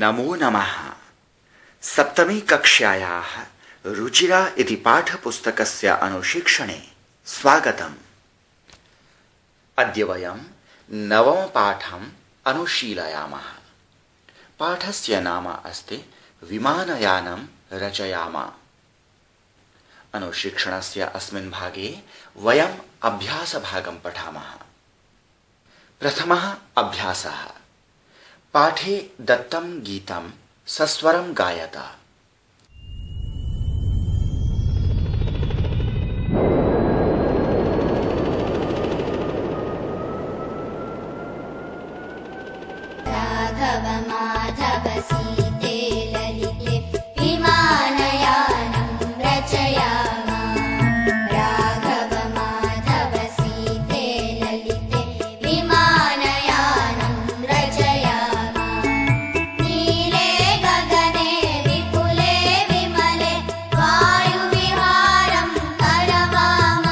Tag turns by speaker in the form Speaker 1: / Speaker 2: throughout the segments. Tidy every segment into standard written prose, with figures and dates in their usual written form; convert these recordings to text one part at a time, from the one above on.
Speaker 1: नमो नमः। सप्तमी कक्ष्यायाः रुचिरा इति पाठपुस्तकस्य अनुशिक्षणे स्वागतम्। अद्य वयं नवमपाठम् अनुशीलयामः। पाठस्य नाम अस्ति विमानयानं रचयाम। अनुशिक्षणस्य अस्मिन् भागे वयम् अभ्यासभागं पठामः। प्रथमः अभ्यासः। पाठे दत्तं गीतं सस्वरं गायत।
Speaker 2: राघव माधव सीते ललिते विमानयानं रचयाम। राघव माधव सीते ललिते विमानयानं रचयाम। नीले गगने विपुले विमले वायुविहारं करवाम।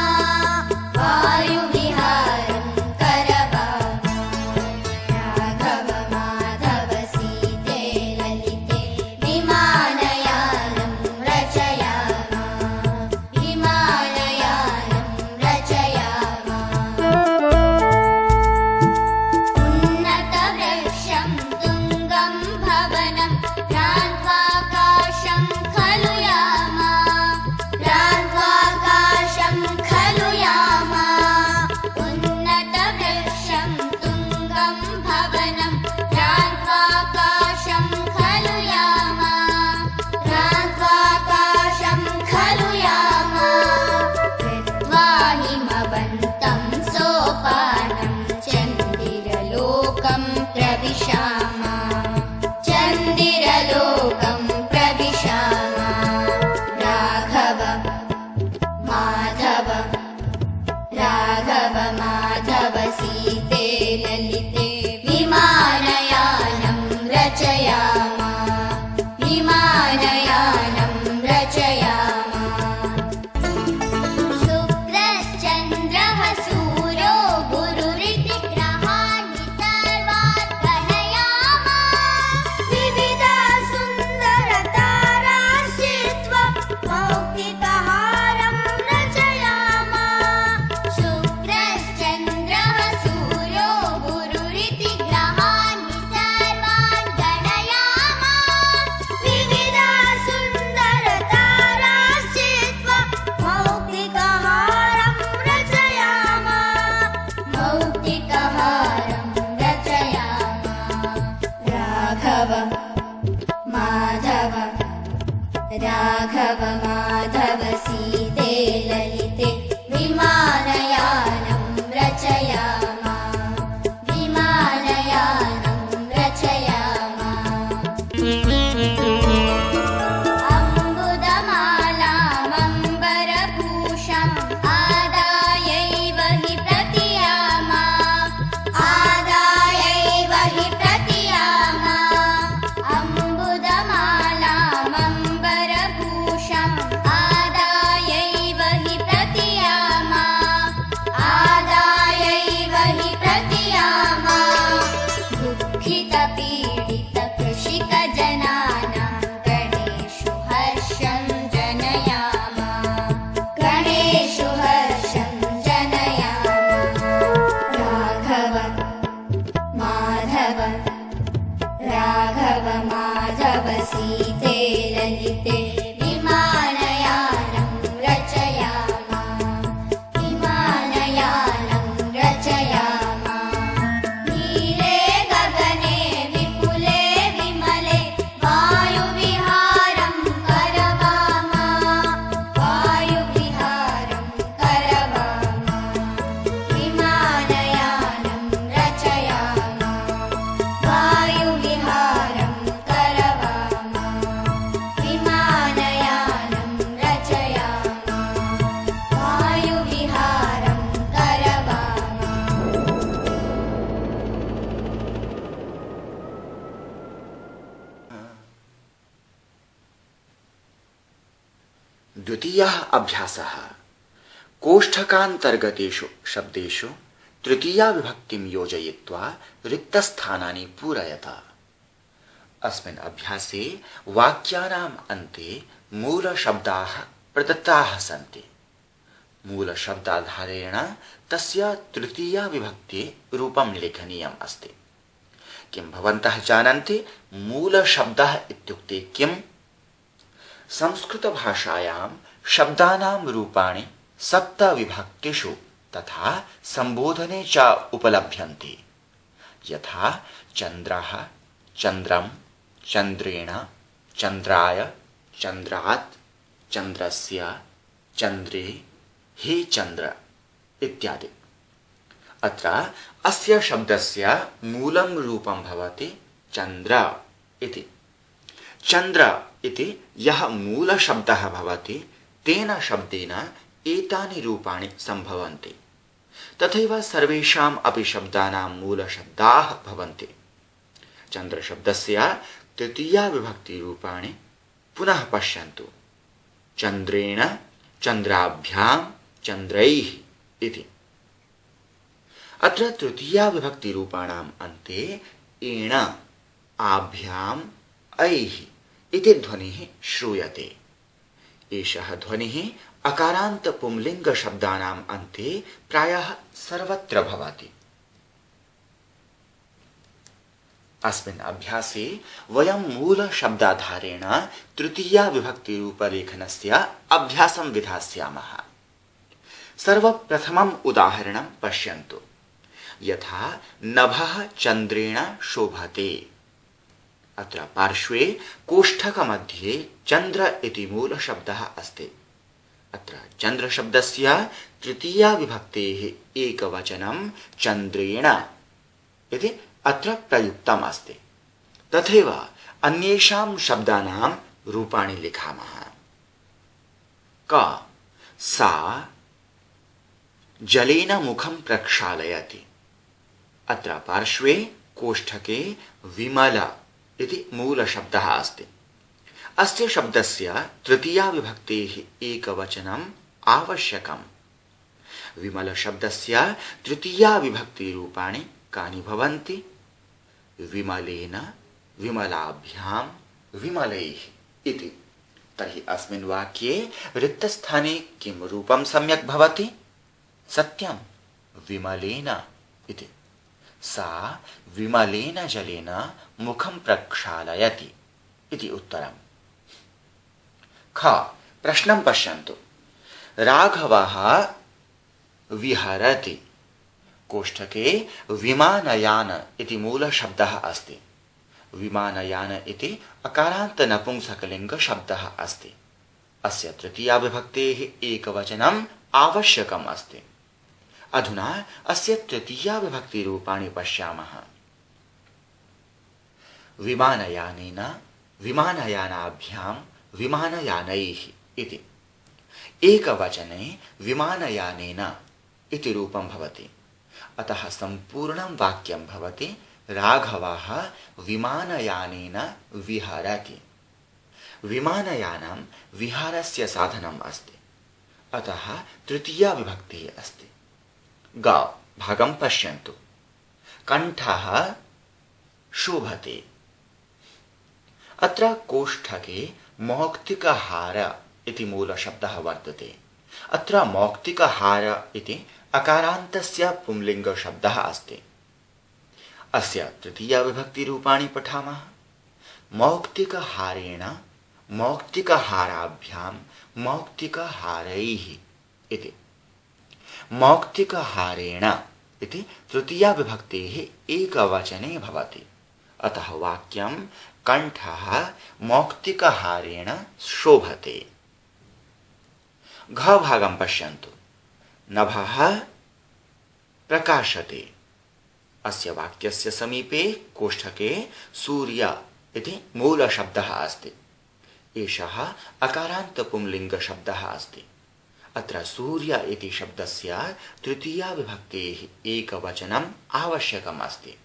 Speaker 2: वायुविहारं करवाम। राघव माधव सीते ललिते विमानयानं रचयाम। विमानयानं रचयाम। उन्नतवृक्षं तुङ्गं भवनं क्रान्त्वाकाशं खलु याम। क्रान्त्वाकाशं खलु याम। उन्नतवृक्षं तुङ्गं भवनं क्रान्त्वाकाशं खलु याम। क्रान्त्वाकाशं खलु याम। कृत्वा हिमवन्तं सोपानं चन्दिरलोकं प्रविशाम। चन्दिरलोकं प्रविशाम। राघव माधव राघव माधव सीते ललिते विमानयानं रचयाम। विमानयानं रचयाम। शुक्रश्चन्द्रः सूर्यो गुरुरिति ग्रहाणि सर्वान् गणयाम। विविधसुन्दरताराः चित्वा मौक्तिकहारं रचयाम। शुक्रश्चन्द्रः सूर्यो गुरुरिति ग्रहाणि सर्वान् गणयाम। विविधसुन्दरताराः चित्वा मौक्तिकहारं रचयाम। मौक्तिकहारं रचयाम। राघव माधव राघव माधव सीते ललिते विमानयानं रचयाम। विमानयानं रचयाम। अम्बुदमालामम्बरभूषम् आदायैव हि प्रतियाम। आदायैव हि प्रतियाम। अम्बुदमालामम्बरभूषम् आदायैव हि प्रतियाम। आदायैव हि प्रतियाम। दुःखितपीडितकृषिकजनानां गणेषु हर्षं जनयाम। गणेषु हर्षं जनयाम। राघव माधव राघव माधव सीते ललिते विमानयानं रचयाम। विमानयानं रचयाम। नीले गगने विपुले विमले वायुविहारं करवाम। वायुविहारं करवाम। विमानयानं रचयाम। वायुविहारं करवाम। विमानयानं रचयाम। वायुविहारं करवाम।
Speaker 1: द्वितीयः अभ्यासः। कोष्ठकान्तर्गतेषु शब्देषु तृतीया विभक्तिं योजयित्वा रिक्तस्थानानि पूरयत। अस्मिन् अभ्यासे वाक्यानाम् अन्ते मूलशब्दाः प्रदत्ताः सन्ति। मूलशब्दाधारेण तस्य तृतीया विभक्ति रूपं लेखनीयम् अस्ति। किं भवन्तः जानन्ति मूलशब्दः इत्युक्ते किम्? संस्कृतभाषायां शब्दानां रूपाणि 7 विभक्तिषु तथा संबोधने च उपलभ्यन्ते, यथा चन्द्रः, चन्द्रं, चन्द्रेण, चन्द्राय, चन्द्रात्, चन्द्रस्य, चन्द्रे, हे चन्द्र इत्यादि। अत्र अस्य शब्दस्य मूलं रूपं भवति चन्द्र इति। चन्द्र इति यः मूलशब्दः भवति तेन शब्देन एतानि रूपाणि सम्भवन्ति। तथैव सर्वेषाम् अपि शब्दानां मूलशब्दाः भवन्ति। चन्द्रशब्दस्य तृतीया विभक्ति रूपाणि पुनः पश्यन्तु। चन्द्रेण, चन्द्राभ्यां, चन्द्रैः इति। अत्र तृतीया विभक्ति रूपाणाम् अन्ते एण, आभ्याम्, ऐः इति ध्वनिः श्रूयते। एषः ध्वनिः अकारान्त पुंलिङ्ग शब्दानाम् अन्ते प्रायः सर्वत्र भवति। अस्मिन् अभ्यासे वयं मूलशब्दाधारेण तृतीया विभक्ति रूपलेखनस्य अभ्यासं विधास्यामः। सर्वप्रथमम् उदाहरणं पश्यन्तु। यथा नभः चन्द्रेण शोभते। अत्र पार्श्वे कोष्ठकमध्ये चन्द्र इति मूलशब्दः अस्ति। अत्र चन्द्रशब्दस्य तृतीया विभक्तेः एकवचनं चन्द्रेण इति अत्र प्रयुक्तम् अस्ति। तथैव अन्येषां शब्दानां रूपाणि लिखामः। क, सा जलेन मुखं प्रक्षालयति। अत्र पार्श्वे कोष्ठके विमल इति मूलशब्दः अस्ति। अस्य शब्दस्य तृतीया विभक्तेः एकवचनम् आवश्यकम्। विमलशब्दस्य तृतीया विभक्तिरूपाणि कानि भवन्ति? विमलेन, विमलाभ्यां, विमलैः इति। तर्हि अस्मिन् वाक्ये रिक्तस्थाने किं रूपं सम्यक् भवति? सत्यं, विमलेन इति। सा विमलेन जलेन मुखं प्रक्षालयति इति उत्तरम्। ख, प्रश्नं पश्यन्तु। राघवः विहरति। कोष्ठके विमानयान इति मूलशब्दः अस्ति। विमानयान इति अकारान्त नपुंसकलिङ्ग शब्दः अस्ति। अस्य तृतीया विभक्तेः एकवचनम् आवश्यकम् अस्ति। अधुना अस्य तृतीया विभक्ति रूपाणि पश्यामः। विमानयानेन, विमानयानाभ्यां, विमानयानैः इति। एकवचने विमानयानेन इति रूपं भवति। अतः सम्पूर्णं वाक्यं भवति राघवः विमानयानेन विहरति। विमानयानं विहारस्य साधनम् अस्ति। अतः तृतीया विभक्तिः अस्ति। ग, भागं पश्यन्तु। कण्ठः शोभते। अत्र कोष्ठके मौक्तिकहार इति मूलशब्दः वर्तते। अत्र मौक्तिकहार इति अकारान्तस्य पुंलिङ्गशब्दः अस्ति। अस्य तृतीया विभक्तिरूपाणि पठामः। मौक्तिकहारेण, मौक्तिकहाराभ्यां, मौक्तिकहारैः इति। मौक्तिकहारेण इति तृतीया विभक्तेः एकवचने भवति। अतः वाक्यं कण्ठः मौक्तिकहारेण शोभते। घ, भागं पश्यन्तु। नभः प्रकाशते। अस्य वाक्यस्य समीपे कोष्ठके सूर्य इति मूलशब्दः अस्ति। एषः अकारान्त पुंलिङ्गशब्दः अस्ति। अत्र सूर्य इति शब्दस्य तृतीया विभक्तेः एकवचनम् आवश्यकम् अस्ति।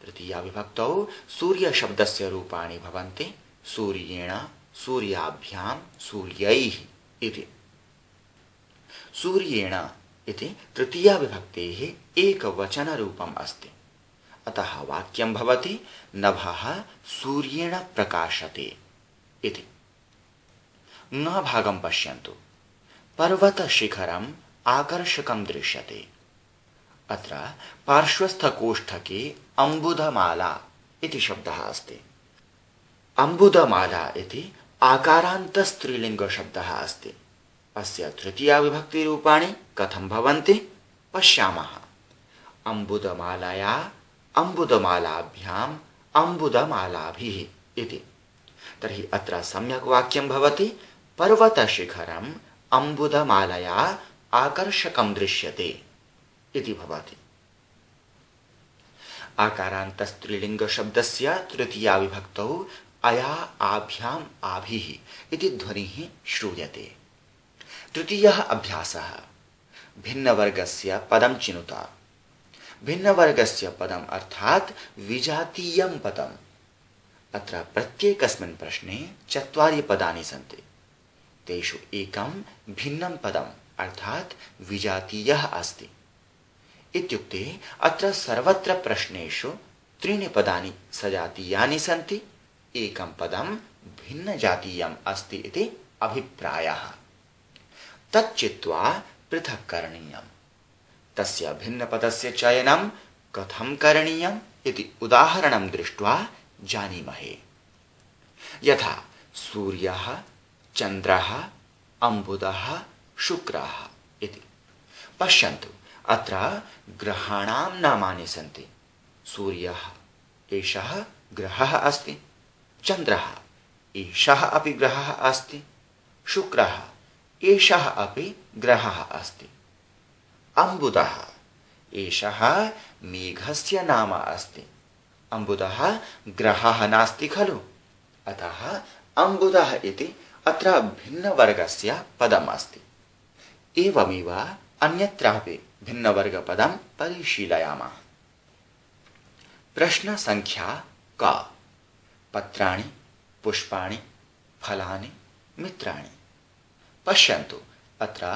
Speaker 1: तृतीया विभक्तौ सूर्यशब्दस्य रूपाणि भवन्ति सूर्येण, सूर्याभ्यां, सूर्यैः इति। सूर्येण इति तृतीया विभक्तेः एकवचनरूपम् अस्ति। अतः वाक्यं भवति नभः सूर्येण प्रकाशते इति। न भागं पश्यन्तु। पर्वतशिखरम् आकर्षकं दृश्यते। अत्र पार्श्वस्थकोष्ठके अम्बुधमाला इति शब्दः अस्ति। अम्बुधमाला इति आकारान्तस्त्रीलिङ्गशब्दः अस्ति। अस्य तृतीया विभक्तिरूपाणि कथं भवन्ति पश्यामः। अम्बुधमालया अम्बुधमालाभ्याम् अम्बुधमालाभिः इति। तर्हि अत्र सम्यक् वाक्यं भवति पर्वतशिखरम् अम्बुधमालया आकर्षकं दृश्यते इति भवति। आकारान्तस्त्रीलिङ्गशब्दस्य तृतीया विभक्तौ अया आभ्याम् आभिः इति ध्वनिः श्रूयते। तृतीयः अभ्यासः। भिन्नवर्गस्य पदं चिनुत। भिन्नवर्गस्य पदम् अर्थात् विजातीयं पदम्। अत्र प्रत्येकस्मिन् प्रश्ने 4 पदानि सन्ति। तेषु एकं भिन्नं पदम् अर्थात् विजातीयः अस्ति। इत्युक्ते अत्र सर्वत्र प्रश्नेषु 3 पदानि सजातीयानि सन्ति, एकं पदं भिन्नजातीयम् अस्ति इति अभिप्रायः। तच्चित्वा पृथक् करणीयम्। तस्य भिन्नपदस्य चयनं कथं करणीयम् इति उदाहरणं दृष्ट्वा जानीमहे। यथा सूर्यः, चन्द्रः, अम्बुदः, शुक्रः इति। पश्यन्तु, अत्र ग्रहाणां नामानि सन्ति। सूर्यः एषः ग्रहः अस्ति, चन्द्रः एषः अपि ग्रहः अस्ति, शुक्रः एषः अपि ग्रहः अस्ति, अम्बुदः एषः मेघस्य नाम अस्ति। अम्बुदः ग्रहः नास्ति खलु, अतः अम्बुदः इति अत्र भिन्नवर्गस्य पदम् अस्ति। एवमेव अन्यत्रापि भिन्नवर्गपदं परिशीलयामः। प्रश्न संख्या क। पत्राणि, पुष्पाणि, फलानि, मित्राणि। पश्यन्तु, अत्र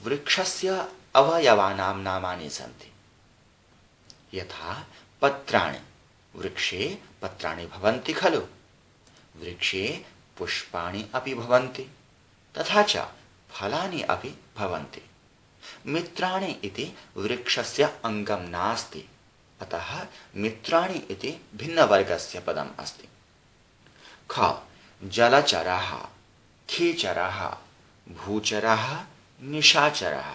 Speaker 1: वृक्षस्य अवयवानां नामानि सन्ति। यथा पत्राणि, वृक्षे पत्राणि भवन्ति खलु, वृक्षे पुष्पाणि अपि भवन्ति, तथा च फलानि अपि भवन्ति। मित्राणि इति वृक्षस्य अङ्गं नास्ति, अतः मित्राणि इति भिन्नवर्गस्य पदम् अस्ति। ख। जलचरः, खेचरः, भूचरः, निशाचरः।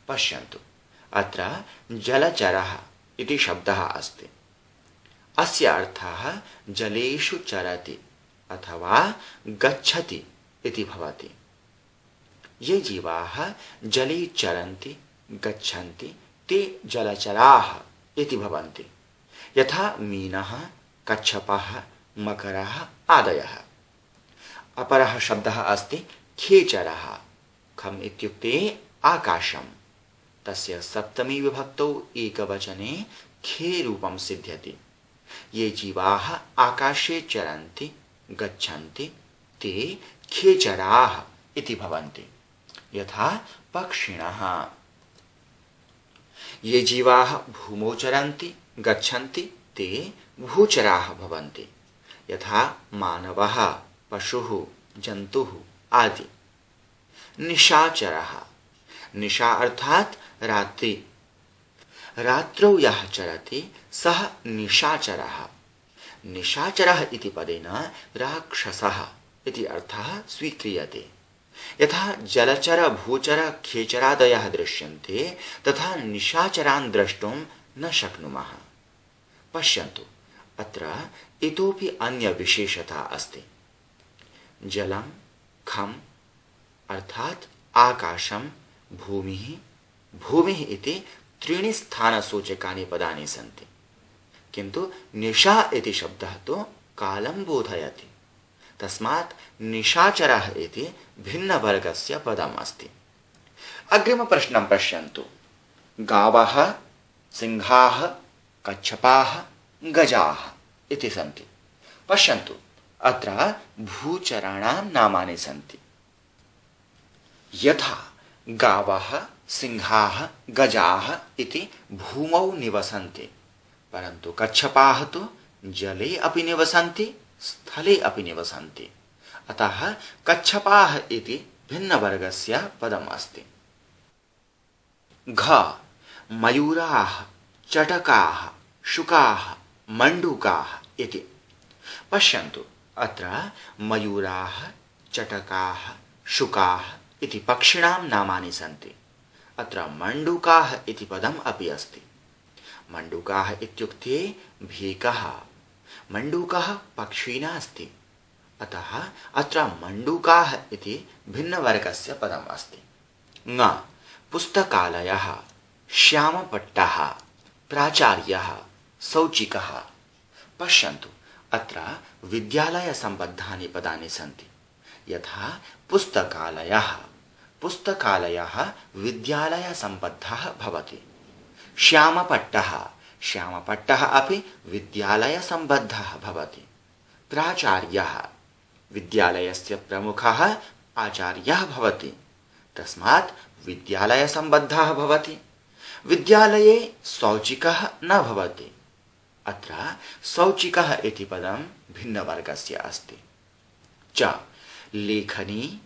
Speaker 1: पश्यन्तु, अत्र जलचरः इति शब्दः अस्ति। अस्य अर्थः जलेषु चरति अथवा गच्छति इति भवति। ये जीवाः जले चरन्ति, गच्छन्ति, ते जलचराः इति भवन्ति। यथा मीनः, कच्छपः, मकरः आदयः। अपरः शब्दः अस्ति खेचरः। खम् इत्युक्ते आकाशम्। तस्य सप्तमी विभक्तौ एकवचने खे रूपं सिद्ध्यति। ये जीवाः आकाशे चरन्ति, गच्छन्ति, ते खेचराः इति भवन्ति। यथा पक्षिणः। ये जीवाः भूमौ चरन्ति, गच्छन्ति, ते भूचराः भवन्ति। यथा मानवः, पशुः, जन्तुः आदि। निशाचरः। निशा अर्थात् रात्रि। रात्रौ यः चरति सः निशाचरः। निशाचरः इति पदेन राक्षसः इति अर्थः स्वीक्रियते। यथा जलचर, भूचर, खेचरादयः दृश्यन्ते, तथा निशाचरान् द्रष्टुं न शक्नुमः। पश्यन्तु, अत्र इतोपि अन्य विशेषता अस्ति। जलं, खम् अर्थात् आकाशं, भूमिः, भूमिः इति 3 स्थानसूचकानि पदानि सन्ति। किन्तु निशा इति शब्दः तु कालं बोधयति। तस्मात् निशाचरः इति भिन्नवर्गस्य पदम् अस्ति। अग्रिमप्रश्नं पश्यन्तु। गावः, सिंहाः, कच्छपाः, गजाः इति सन्ति। पश्यन्तु, अत्र भूचराणां नामानि सन्ति। यथा गावः, सिंहाः, गजाः इति भूमौ निवसन्ति, परन्तु कच्छपाः तु जले अपि निवसन्ति, स्थले अपि निवसन्ति। अतः कच्छपाः इति भिन्नवर्गस्य पदम् अस्ति। घ मयूराः, चटकाः, शुकाः, मण्डूकाः इति। पश्यन्तु, अत्र मयूराः, चटकाः, शुकाः इति पक्षिणां नामानि सन्ति। अत्र मण्डूकाः इति पदम् अपि अस्ति। मण्डूकाः इत्युक्ते भेकः। मण्डूकः पक्षी नास्ति, अतः अत्र मण्डूकाः इति भिन्नवर्गस्य पदम् अस्ति। ङ पुस्तकालयः, श्यामपट्टः, प्राचार्यः, सौचिकः। पश्यन्तु, अत्र विद्यालयसम्बद्धानि पदानि सन्ति। यथा पुस्तकालयः, पुस्तकालयः विद्यालयसम्बद्धः भवति। श्यामपट्टः, श्यामपट्टः अपि विद्यालयसम्बद्धः भवति। प्राचार्यः, विद्यालयस्य प्रमुखः आचार्यः भवति, तस्मात् विद्यालयसम्बद्धः भवति। विद्यालये सौचिकः न भवति, अत्र सौचिकः इति पदं भिन्नवर्गस्य अस्ति। च लेखनी,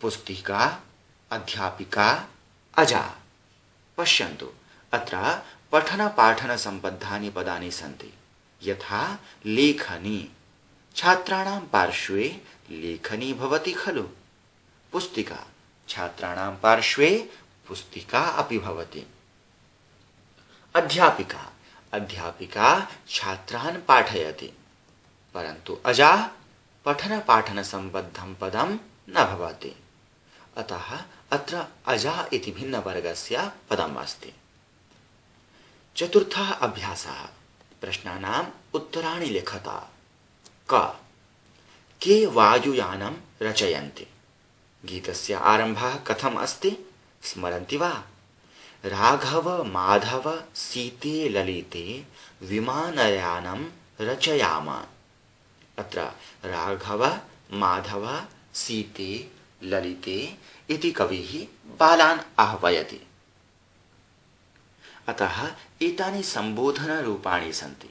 Speaker 1: पुस्तिका, अध्यापिका, अजा। पश्यन्तु, अत्र पठनपाठनसम्बद्धानि पदानि सन्ति। यथा लेखनी, छात्राणां पार्श्वे लेखनी भवति खलु। पुस्तिका, छात्राणां पार्श्वे पुस्तिका अपि भवति। अध्यापिका, अध्यापिका छात्रान् पाठयति, परन्तु अजा पठनपाठनसम्बद्धं पदं न भवति, अतः अत्र अजा इति भिन्नवर्गस्य पदम् अस्ति। चतुर्थः अभ्यासः। प्रश्नानाम् उत्तराणि लिखता। क के वायुयानं रचयन्ति? गीतस्य आरम्भः कथम् अस्ति स्मरन्ति वा? राघव माधव सीते ललिते विमानयानं रचयाम। अत्र राघव माधव सीते ललिते इति कविः बालान् आह्वयति। अतः एतानि सम्बोधनरूपाणि सन्ति।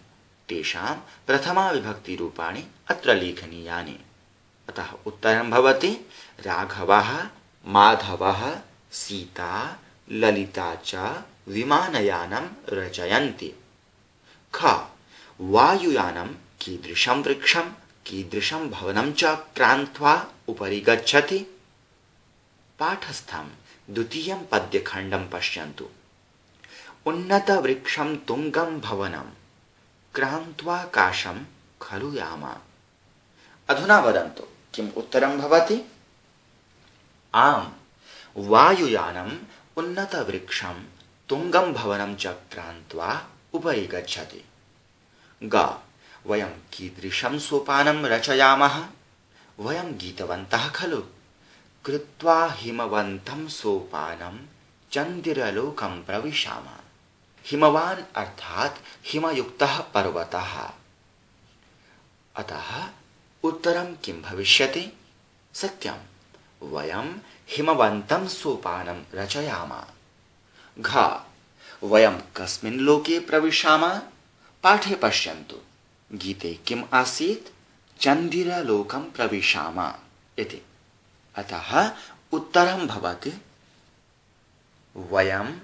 Speaker 1: तेषां प्रथमा विभक्तिरूपाणि अत्र लेखनीयानि। अतः उत्तरं भवति राघवः माधवः सीता ललिता च विमानयानं रचयन्ति। ख वायुयानं कीदृशं वृक्षं कीदृशं भवनं च क्रान्त्वा उपरि गच्छति? पाठस्थं द्वितीयं पद्यखण्डं पश्यन्तु। उन्नतवृक्षं तुङ्गं भवनं क्रान्त्वाकाशं खलु याम। अधुना वदन्तु, किम् उत्तरं भवति? आम्, वायुयानम् उन्नतवृक्षं तुङ्गं भवनं च क्रान्त्वा उपरि गच्छति। ग वयं कीदृशं सोपानं रचयामः? वयं गीतवन्तः खलु। कृत्वा हिमवन्तं सोपानं चन्दिरलोकं प्रविशाम। हिमवान् अर्थात् हिमयुक्तः पर्वतः। अतः उत्तरं किं भविष्यति? सत्यं, वयं हिमवन्तं सोपानं रचयाम। घ वयं कस्मिन् लोके प्रविशाम? पाठे पश्यन्तु, गीते किम् आसीत्? चन्दिरलोकं प्रविशाम इति। अतः उत्तरं भवति वयं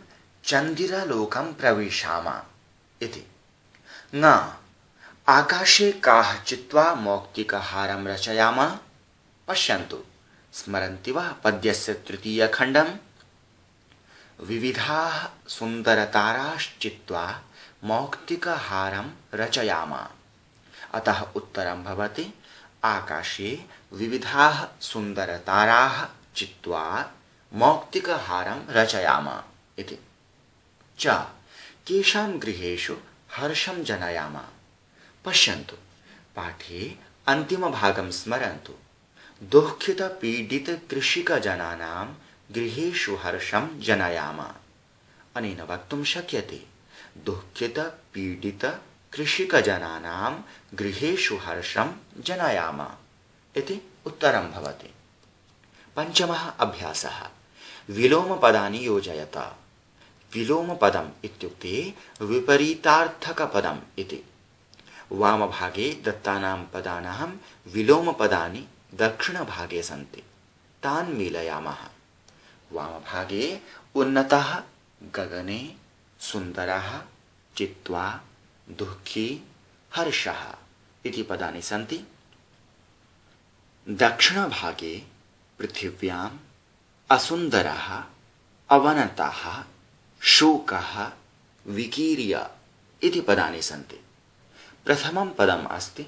Speaker 1: चन्दिरलोकं प्रविशाम इति। न आकाशे काः चित्वा मौक्तिकहारं रचयाम। पश्यन्तु, स्मरन्ति वा पद्यस्य तृतीयखण्डं? विविधाः सुन्दरताराश्चित्वा मौक्तिकहारं रचयाम। अतः उत्तरं भवति आकाशे विविधाः सुन्दरताराः चित्वा मौक्तिकहारं रचयाम इति। च केषां गृहेषु हर्षं जनयाम। पश्यन्तु, पाठे अन्तिमभागं स्मरन्तु। दुःखितपीडितकृषिकजनानां गृहेषु हर्षं जनयाम। अनेन वक्तुं शक्यते दुःखितपीडितकृषिकजनानां गृहेषु हर्षं जनयाम इति उत्तरं भवति। पञ्चमः अभ्यासः। विलोमपदानि योजयत। विलोमपदम् इत्युक्ते विपरीतार्थकपदम् इति। वामभागे दत्तानां पदानां विलोमपदानि दक्षिणभागे सन्ति। तान् मीलयामः। वामभागे उन्नतः, गगने, सुन्दरः, चित्वा, दुःखी, हर्षः इति पदानि सन्ति। दक्षिणभागे पृथिव्याम् असुन्दरः, अवनतः, शोकः, विकीर्य इति पदानि सन्ति। प्रथमं पदम् अस्ति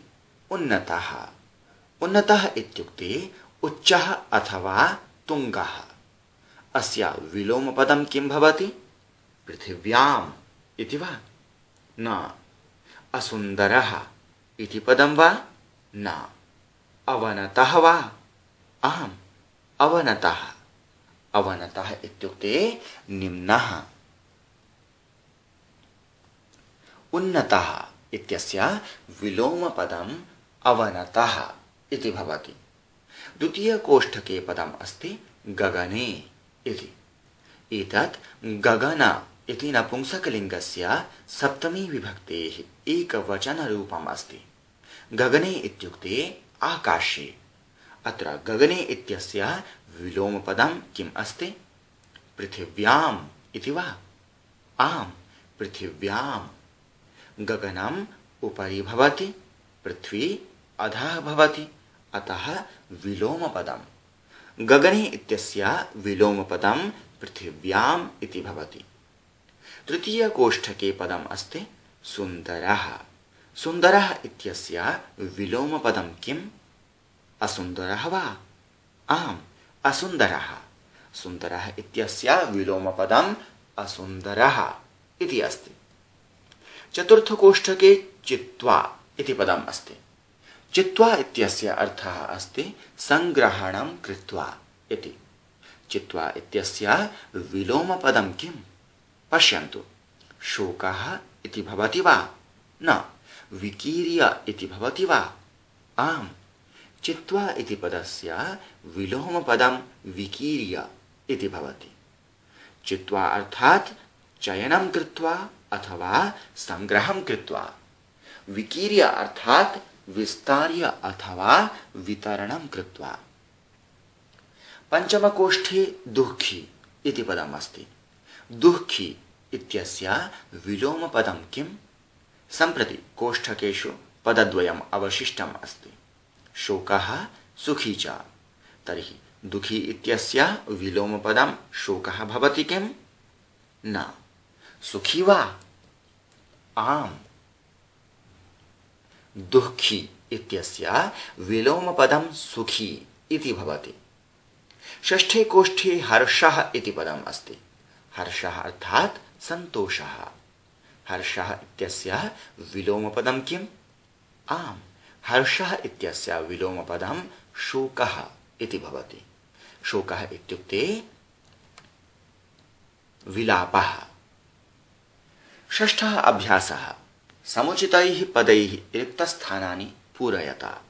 Speaker 1: उन्नतः। उन्नतः इत्युक्ते उच्चः अथवा तुङ्गः। अस्य विलोमपदं किं भवति? पृथिव्याम् इति वा? न। असुन्दरः इति पदं वा? न। अवनतः वा? आम्, अवनतः। अवनतः इत्युक्ते निम्नः। उन्नतः इत्यस्य विलोमपदम् अवनतः इति भवति। द्वितीयकोष्ठके पदम् अस्ति गगने इति। एतत् गगन इति नपुंसकलिङ्गस्य सप्तमी विभक्तेः एकवचनरूपम् अस्ति। गगने इत्युक्ते आकाशे। अत्र गगने इत्यस्य विलोमपदं किम् अस्ति? पृथिव्याम् इति वा? आम्, पृथिव्याम्। गगनम् उपरि भवति, पृथ्वी अधः भवति, अतः विलोमपदम्। गगने इत्यस्य विलोमपदं पृथिव्याम् इति भवति। तृतीयकोष्ठके पदम् अस्ति सुन्दरः। सुन्दरः इत्यस्य विलोमपदं किम्? असुन्दरः वा? आम्, असुन्दरः। सुन्दरः इत्यस्य विलोमपदम् असुन्दरः इति अस्ति। चतुर्थकोष्ठके चित्वा इति पदम् अस्ति। चित्वा इत्यस्य अर्थः अस्ति संग्रहणं कृत्वा इति। चित्वा इत्यस्य विलोमपदं किम्? पश्यन्तु, शोकः इति भवति वा? न। विकीर्य इति भवति वा? आम्, चित्वा इति पदस्य विलोमपदं विकीर्य इति भवति। चित्वा अर्थात् चयनं कृत्वा अथवा संग्रहं कृत्वा। विकीर्य अर्थात् विस्तार्य अथवा वितरणं कृत्वा। पञ्चमकोष्ठे दुःखी इति पदम् अस्ति। दुःखी इत्यस्य विलोमपदं किम्? सम्प्रति कोष्ठकेषु पदद्वयम् अवशिष्टम् अस्ति, शोकः, सुखी च। तर्हि दुःखी इत्यस्य विलोमपदं शोकः भवति किम्? न। सुखी वा? आम्, दुःखी इत्यस्य विलोमपदं सुखी इति भवति। षष्ठे कोष्ठे हर्षः इति पदम् अस्ति। हर्षः अर्थात् सन्तोषः। हर्षः इत्यस्य विलोमपदं किम्? आम्, हर्षः इत्यस्य विलोमपदं शोकः इति भवति। शोकः इत्युक्ते विलापः। षष्ठः अभ्यासः समुचितैः पदैः रिक्तस्थानानि पूरयता।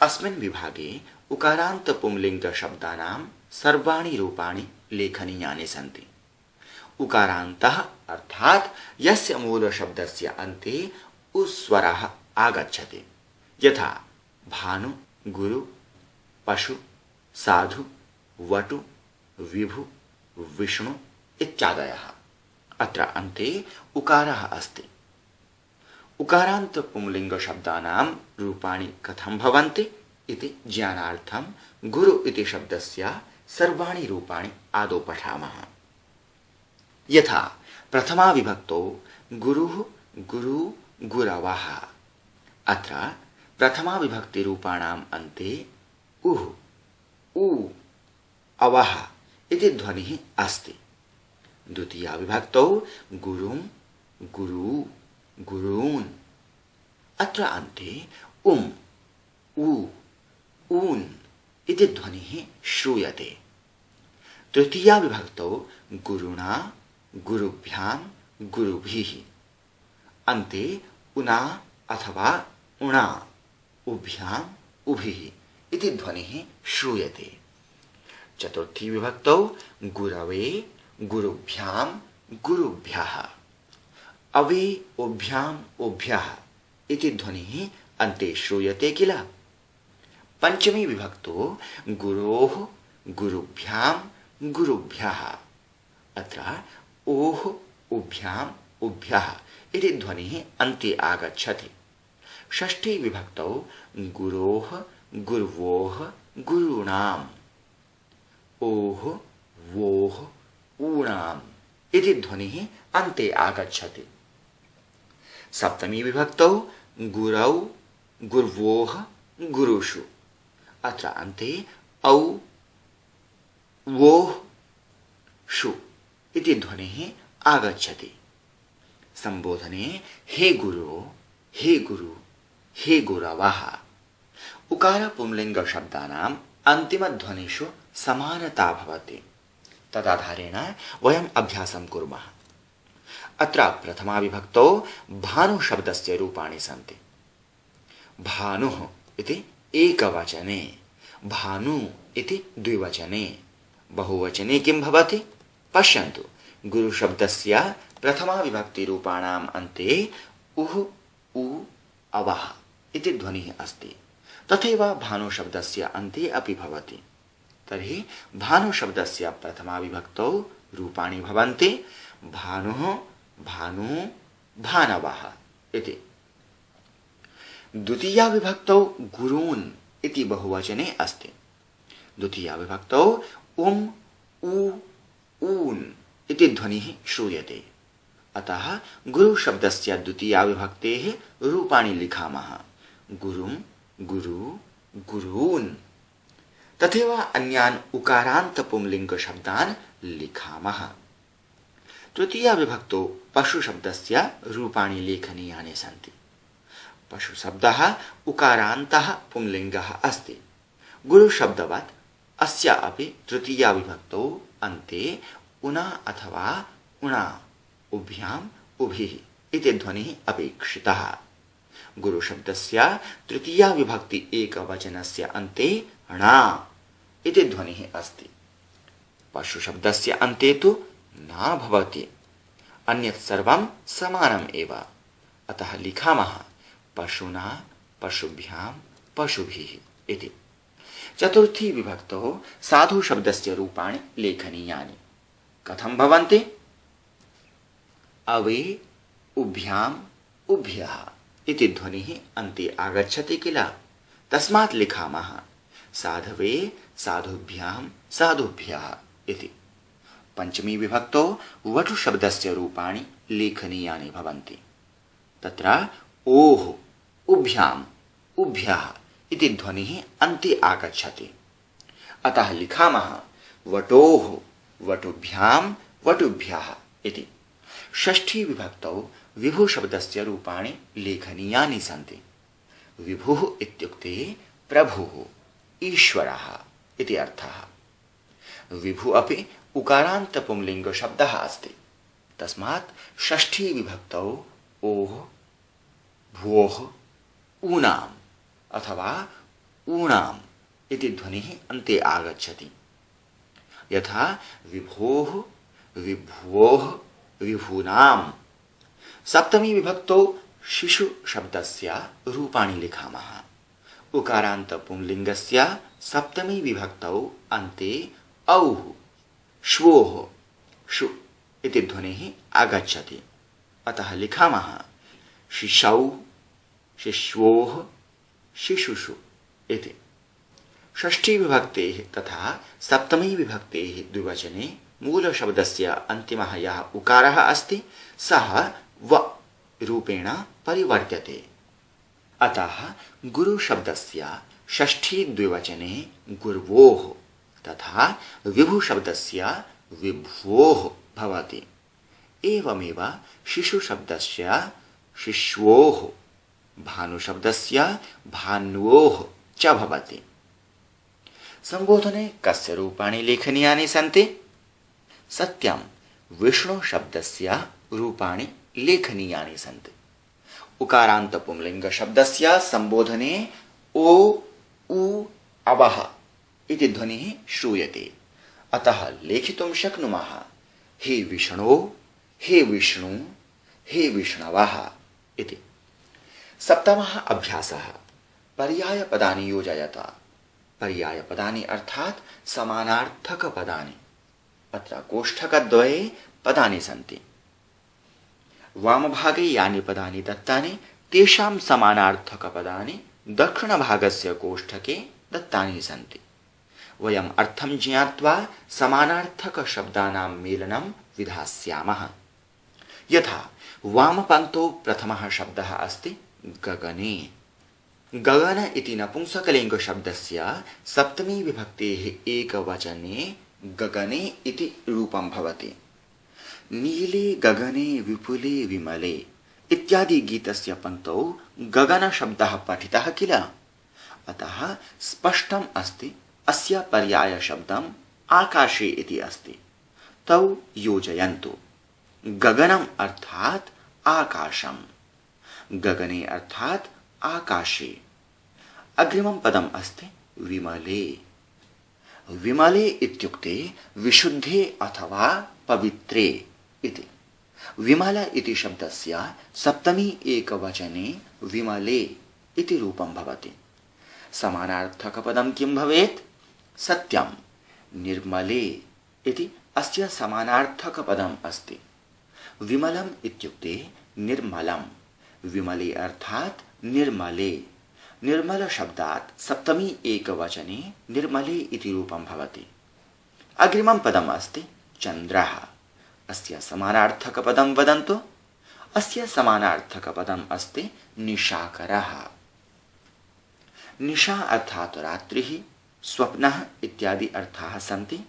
Speaker 1: अस्मिन् विभागे उकारान्त पुंलिङ्ग शब्दानां सर्वाणि रूपाणि लेखनीयानि सन्ति। उकारान्तः अर्थात् यस्य मूलशब्दस्य अन्ते उस्वरः आगच्छति, यथा भानु, गुरु, पशु, साधु, वटु, विभु, विष्णु इत्यादयः। अत्र अन्ते उकारः अस्ति। उकारान्त पुंलिङ्ग शब्दानां रूपाणि कथं भवन्ति इति ज्ञानार्थं गुरु इति शब्दस्य सर्वाणि रूपाणि आदौ पठामः। यथा प्रथमा विभक्तौ गुरुः, गुरु, गुरवः। अत्र प्रथमा विभक्ति रूपाणाम् अन्ते उः, उ, अवः इति ध्वनिः अस्ति। द्वितीया विभक्तौ गुरुं, गुरु, गुरून्। अत्र अन्ते उम्, उ, ऊन् इति ध्वनिः श्रूयते। तृतीया विभक्तौ गुरुणा, गुरुभ्यां, गुरुभिः। अन्ते उना अथवा उणा, उभ्यां, उभिः इति ध्वनिः श्रूयते। चतुर्थी विभक्तौ गुरवे, गुरुभ्यां, गुरुभ्यः। अवे उभ्याम् उभ्यः इति ध्वनिः अन्ते श्रूयते किल। पंचमी विभक्तो गुरोः गुरुभ्याम् गुरुभ्यः। अत्र ओः उभ्याम् उभ्यः इति ध्वनिः अन्ते आगच्छति। षष्ठी विभक्तौ गुरोः गुर्वोः गुरूणाम् ओः वोः ऊणाम् इति ध्वनिः अन्ते आगच्छति। सप्तमी विभक्तौ गुरौ गुर्वोः गुरुषु। अत्र अन्ते औ वोः षु इति ध्वनिः आगच्छति। संबोधने हे गुरु हे गुरु हे गुरवः। उकार पुंलिंग शब्दानाम् अन्तिमध्वनिषु समानता भवति। तदाधारेण वयम् अभ्यासं कुर्मः। अत्र प्रथमा विभक्तौ भानु शब्दस्य रूपाणि सन्ति। भानुः इति एकवचने, भानु इति द्विवचने, बहुवचने किं भवति पश्यन्तु। गुरुशब्दस्य प्रथमा विभक्ति रूपाणाम् अन्ते उः उ अवः इति ध्वनिः अस्ति। तथैव भानुशब्दस्य अन्ते अपि भवति। तर्हि भानुशब्दस्य प्रथमा विभक्तौ रूपाणि भवन्ति भानुः भानु भानवः इति। द्वितीया विभक्तौ गुरून् इति बहुवचने अस्ति। द्वितीया विभक्तौ उम् उ ऊन् इति ध्वनिः श्रूयते। अतः गुरुशब्दस्य द्वितीया विभक्तेः रूपाणि लिखामः गुरुं गुरु गुरून्। तथैव अन्यान् उकारान्त पुंलिङ्ग शब्दान् लिखामः। तृतीया विभक्तौ पशुशब्दस्य रूपाणि लेखनीयानि सन्ति। पशुशब्दः उकारान्तः पुंलिङ्गः अस्ति। गुरुशब्दवत् अस्य अपि तृतीया विभक्तौ अन्ते उना अथवा उणा उभ्याम् उभिः इति ध्वनिः अपेक्षितः। गुरुशब्दस्य तृतीया विभक्ति एकवचनस्य अन्ते णा इति ध्वनिः अस्ति। पशुशब्दस्य अन्ते तु न भवति। अन्यत् सर्वं समानम् एव। अतः लिखामः पशुना पशुभ्याम् पशुभिः इति। चतुर्थी विभक्तौ साधु शब्दस्य रूपाणि लेखनीयानि। कथं भवन्ति? अवे उभ्याम् उभ्यः इति ध्वनिः अन्ते आगच्छति किल। तस्मात् लिखामः साधवे साधुभ्याम् साधुभ्यः इति। पंचमी विभक्तौ वटु शब्दस्य रूपाणि लेखनीयानि भवन्ति। तत्र ओः उभ्याम् उभ्यः इति ध्वनिः अन्ते आगच्छति। अतः लिखामः वटोः वटुभ्याम् वटुभ्यः इति। षष्ठी विभक्तौ विभु शब्दस्य रूपाणि लेखनीयानि सन्ति। विभुः इत्युक्ते प्रभुः ईश्वरः इति अर्थः। विभु अपि उकारान्त पुंलिङ्ग शब्दः अस्ति। तस्मात् षष्ठी विभक्तौ ओः भुवोः ऊनाम् अथवा ऊणाम् इति ध्वनिः अन्ते आगच्छति। यथा विभोः विभुवोः विभूनाम्। सप्तमी विभक्तौ शिशु शब्दस्य रूपाणि लिखामः। उकारान्त पुंलिङ्गस्य सप्तमी विभक्तौ अन्ते औः श्वोः शु इति ध्वनिः आगच्छति। अतः लिखामः शिशौ शिश्वोः शिशुषु इति। षष्ठी विभक्तेः तथा सप्तमी विभक्तेः द्विवचने मूलशब्दस्य अन्तिमः यः उकारः अस्ति सः व रूपेण परिवर्त्यते। अतः गुरुशब्दस्य षष्ठी द्विवचने गुर्वोः तथा विभुशब्दस्य विभ्वोः भवति। एवमेव शिशुशब्दस्य शिश्वोः भानुशब्दस्य भान्वोः च भवति। संबोधने कस्य रूपाणि लेखनीयानि सन्ति? सत्यं विष्णुशब्दस्य रूपाणि लेखनीयानि सन्ति। उकारान्त पुंलिङ्ग शब्दस्य संबोधने ओ उ अवः इति ध्वनिः श्रूयते। अतः लेखितुं शक्नुमः हे विष्णो हे विष्णु हे विष्णवः इति। सप्तमः अभ्यासः पर्यायपदानि योजयत। पर्यायपदानि अर्थात् समानार्थकपदानि। अत्र कोष्ठकद्वये पदानि सन्ति। वामभागे यानि पदानि दत्तानि तेषां समानार्थकपदानि दक्षिणभागस्य कोष्ठके दत्तानि सन्ति। वयम् अर्थं ज्ञात्वा समानार्थकशब्दानां मेलनं विधास्यामः। यथा वामपङ्क्तौ प्रथमः शब्दः अस्ति गगने। गगन इति नपुंसकलिङ्गशब्दस्य सप्तमी विभक्तेः एकवचने गगने इति रूपं भवति। नीले गगने विपुले विमले इत्यादि गीतस्य पङ्क्तौ गगन शब्दः पठितः किल। अतः स्पष्टम् अस्ति अस्य पर्याय शब्दम् आकाशे इति अस्ति। तौ योजयन्तु। गगनम् अर्थात् आकाशम्, गगने अर्थात् आकाशे। अग्रिमं पदम् अस्ति विमले। विमले इत्युक्ते विशुद्धे अथवा पवित्रे इति। विमल इति शब्दस्य सप्तमी एकवचने विमले इति रूपं भवति। समानार्थकपदं किं भवेत्? सत्यं। निर्मले इति अस्य समानार्थकपदम् अस्ति। विमलम् इत्युक्ते निर्मलं। विमले अर्थात् निर्मले। निर्मल शब्दात् सप्तमी एकवचने निर्मले इति रूपं भवति। अग्रिमं पदम् अस्ति चन्द्रः। अस्य समानार्थकपदं वदन्तु। अस्य समानार्थकपदम् अस्ति निशाकरः। निशा अर्थात् रात्रिः, स्वप्नः इत्यादि अर्थाः सन्ति।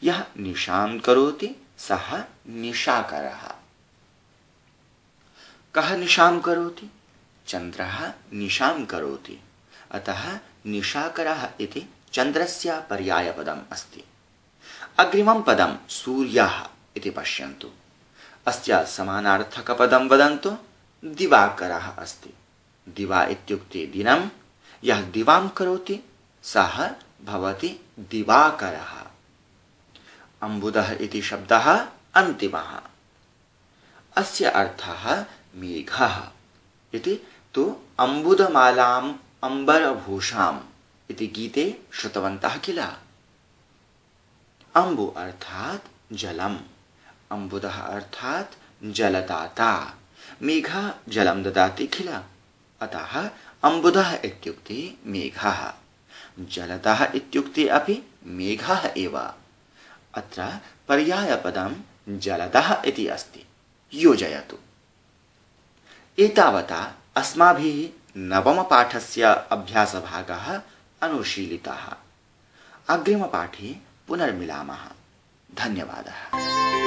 Speaker 1: यः निशां करोति सः निशाकरः। कः निशां करोति? चन्द्रः निशां करोति। अतः निशाकरः इति चन्द्रस्य पर्यायपदम् अस्ति। अग्रिमं पदं सूर्यः इति पश्यन्तु। अस्य समानार्थकपदं वदन्तु। दिवाकरः अस्ति। दिवा इत्युक्ते दिनं। यः दिवां करोति सः भवति दिवाकरः। अम्बुदः इति शब्दः अन्तिमः। अस्य अर्थः मेघः इति। तु अम्बुदमालाम् अम्बरभूषाम् इति गीते श्रुतवन्तः किल। अम्बु अर्थात् जलम्, अम्बुदः अर्थात् जलदाता। मेघः जलं ददाति किल। अतः अम्बुदः इत्युक्ते मेघः, जलदः इत्युक्ते अपि मेघः एव। अत्र पर्यायपदं जलदः इति अस्ति। योजयतु। एतावता अस्माभिः नवमपाठस्य अभ्यासभागः अनुशीलितः। अग्रिमपाठे पुनर्मिलामः। धन्यवादः।